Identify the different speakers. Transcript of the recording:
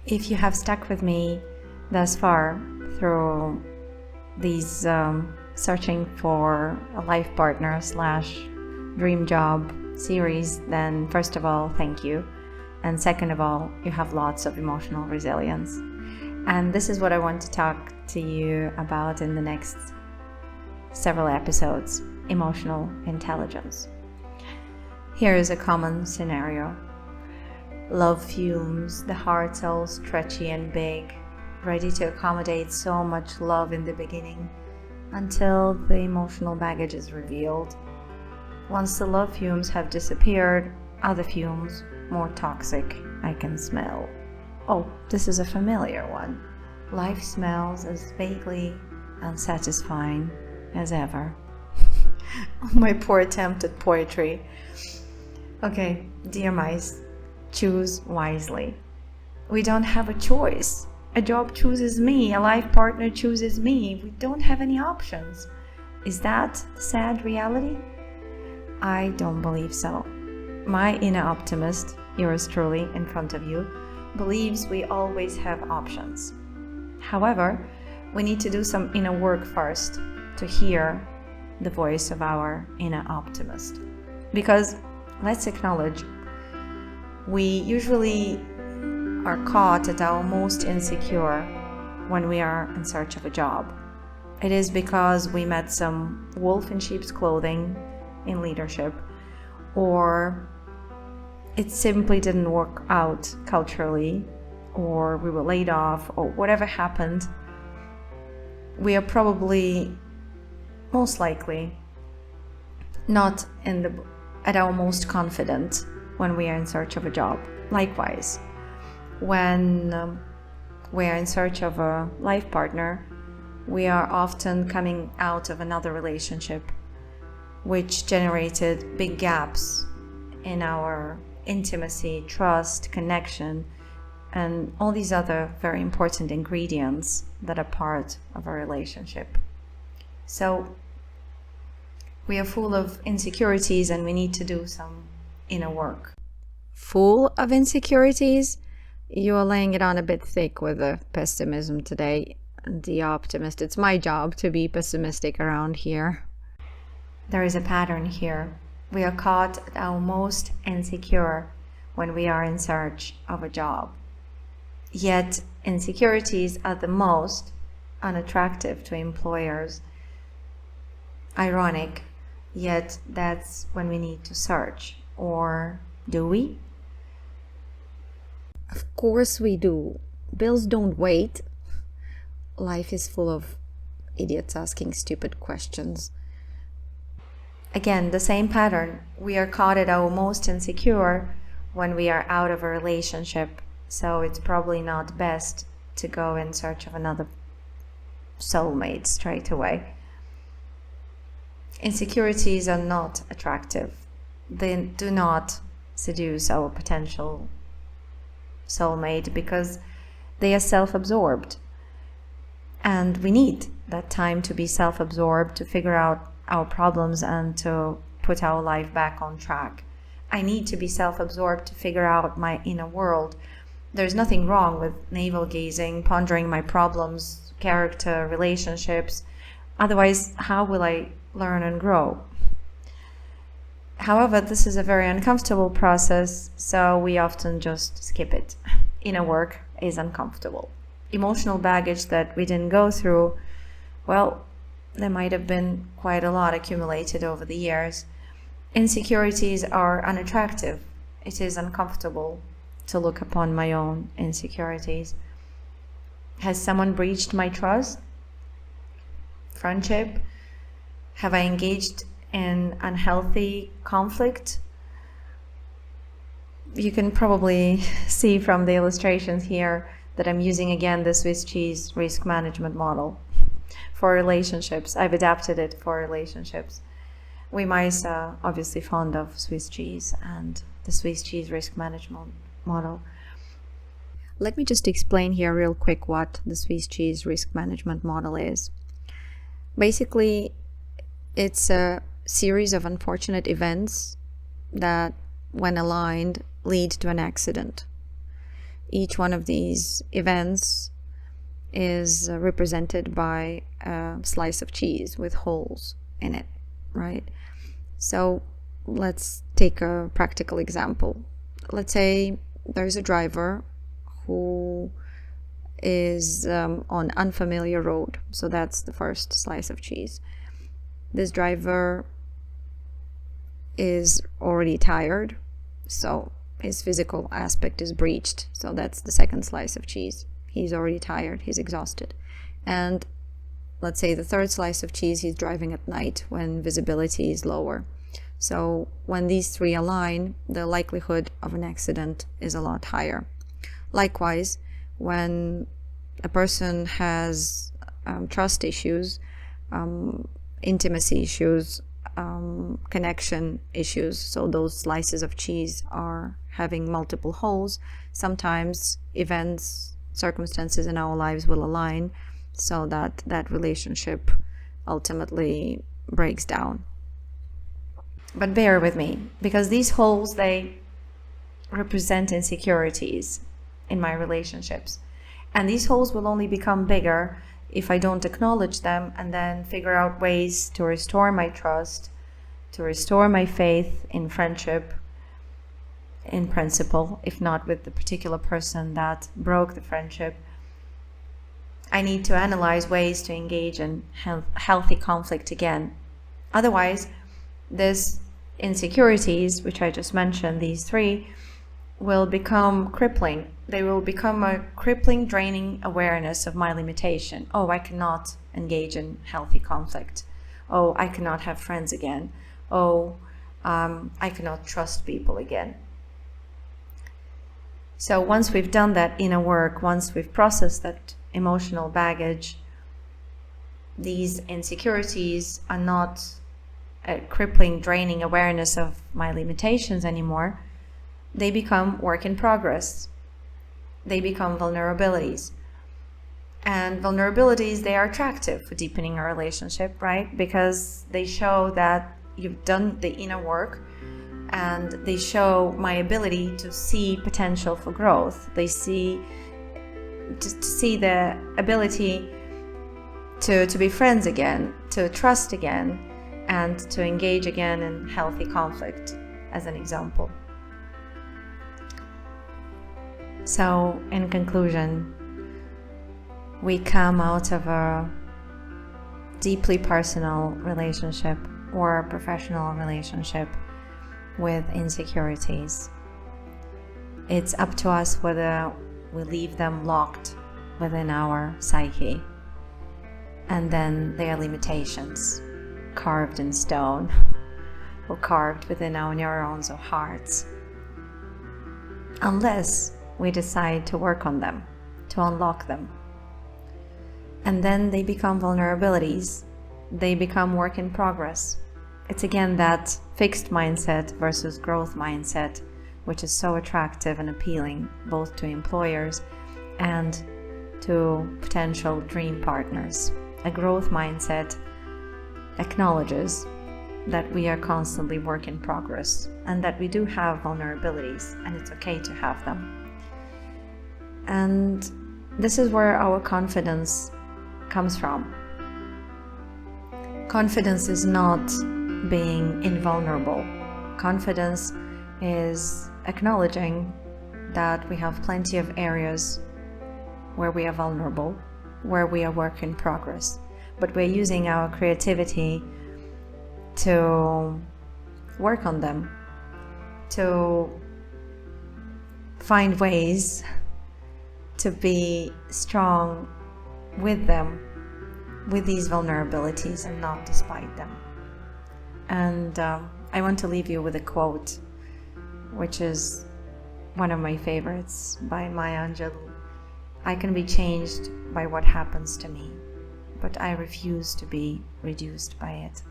Speaker 1: If you have stuck with me thus far through these searching for a life partner / dream job series, then first of all, thank you. And second of all, you have lots of emotional resilience. And this is what I want to talk to you about in the next several episodes: emotional intelligence. Here is a common scenario. Love fumes, the heart's all stretchy and big, ready to accommodate so much love in the beginning, until the emotional baggage is revealed. Once the love fumes have disappeared, other fumes, more toxic, I can smell. Oh, this is a familiar one. Life smells as vaguely unsatisfying as ever. My poor attempt at poetry. Okay, dear mice, choose wisely. We don't have a choice. A job chooses me, a life partner chooses me. We don't have any options. Is that the sad reality? I don't believe so. My inner optimist, yours truly in front of you, believes we always have options. However, we need to do some inner work first to hear the voice of our inner optimist. Because let's acknowledge, we usually are caught at our most insecure when we are in search of a job. It is because we met some wolf in sheep's clothing in leadership, or it simply didn't work out culturally, or we were laid off, or whatever happened. We are probably, most likely, not at our most confident when we are in search of a job. Likewise, when we are in search of a life partner, we are often coming out of another relationship which generated big gaps in our intimacy, trust, connection, and all these other very important ingredients that are part of a relationship. So we are full of insecurities and we need to do some inner work. Full of insecurities? You are laying it on a bit thick with the pessimism today. The optimist. It's my job to be pessimistic around here. There is a pattern here. We are caught at our most insecure when we are in search of a job. Yet insecurities are the most unattractive to employers. Ironic, yet that's when we need to search. Or do we? Of course we do. Bills don't wait. Life is full of idiots asking stupid questions. Again, the same pattern. We are caught at our most insecure when we are out of a relationship, so it's probably not best to go in search of another soulmate straight away. Insecurities are not attractive. They do not seduce our potential soulmate because they are self-absorbed. And we need that time to be self-absorbed, to figure out our problems and to put our life back on track. I need to be self-absorbed to figure out my inner world. There's nothing wrong with navel-gazing, pondering my problems, character, relationships. Otherwise, how will I learn and grow? However, this is a very uncomfortable process, so we often just skip it. Inner work is uncomfortable. Emotional baggage that we didn't go through, well, there might have been quite a lot accumulated over the years. Insecurities are unattractive. It is uncomfortable to look upon my own insecurities. Has someone breached my trust? Friendship? Have I engaged in unhealthy conflict? You can probably see from the illustrations here that I'm using again the Swiss cheese risk management model for relationships. I've adapted it for relationships. We mice are obviously fond of Swiss cheese and the Swiss cheese risk management model. Let me just explain here real quick what the Swiss cheese risk management model is. Basically, it's a series of unfortunate events that, when aligned, lead to an accident. each one of these events is represented by a slice of cheese with holes in it, right? So let's take a practical example. Let's say there's a driver who is on unfamiliar road. So that's the first slice of cheese. This driver is already tired, so his physical aspect is breached. So that's the second slice of cheese. He's already tired, he's exhausted. And let's say the third slice of cheese, he's driving at night when visibility is lower. So when these three align, the likelihood of an accident is a lot higher. Likewise, when a person has trust issues, intimacy issues, connection issues, so those slices of cheese are having multiple holes, sometimes events, circumstances in our lives will align so that that relationship ultimately breaks down. But bear with me, because these holes, they represent insecurities in my relationships. And these holes will only become bigger if I don't acknowledge them and then figure out ways to restore my trust, to restore my faith in friendship, in principle, if not with the particular person that broke the friendship. I need to analyze ways to engage in healthy conflict again. Otherwise, this insecurities, which I just mentioned, these three, will become crippling. They will become a crippling, draining awareness of my limitation. Oh, I cannot engage in healthy conflict. Oh, I cannot have friends again. Oh, I cannot trust people again. So once we've done that inner work, once we've processed that emotional baggage, these insecurities are not a crippling, draining awareness of my limitations anymore. They become work in progress. They become vulnerabilities. And vulnerabilities, they are attractive for deepening a relationship, right? Because they show that you've done the inner work, and they show my ability to see potential for growth. They see the ability to be friends again, to trust again, and to engage again in healthy conflict, as an example. So, in conclusion, we come out of a deeply personal relationship or a professional relationship with insecurities. It's up to us whether we leave them locked within our psyche, and then their limitations carved in stone or carved within our neurons or hearts, unless we decide to work on them, to unlock them. And then they become vulnerabilities. They become work in progress. It's again that fixed mindset versus growth mindset, which is so attractive and appealing both to employers and to potential dream partners. A growth mindset acknowledges that we are constantly work in progress and that we do have vulnerabilities, and it's okay to have them. And this is where our confidence comes from. Confidence is not being invulnerable. Confidence is acknowledging that we have plenty of areas where we are vulnerable, where we are work in progress, but we're using our creativity to work on them, to find ways to be strong with them, with these vulnerabilities, and not despite them. And I want to leave you with a quote, which is one of my favorites, by Maya Angelou. I can be changed by what happens to me, but I refuse to be reduced by it.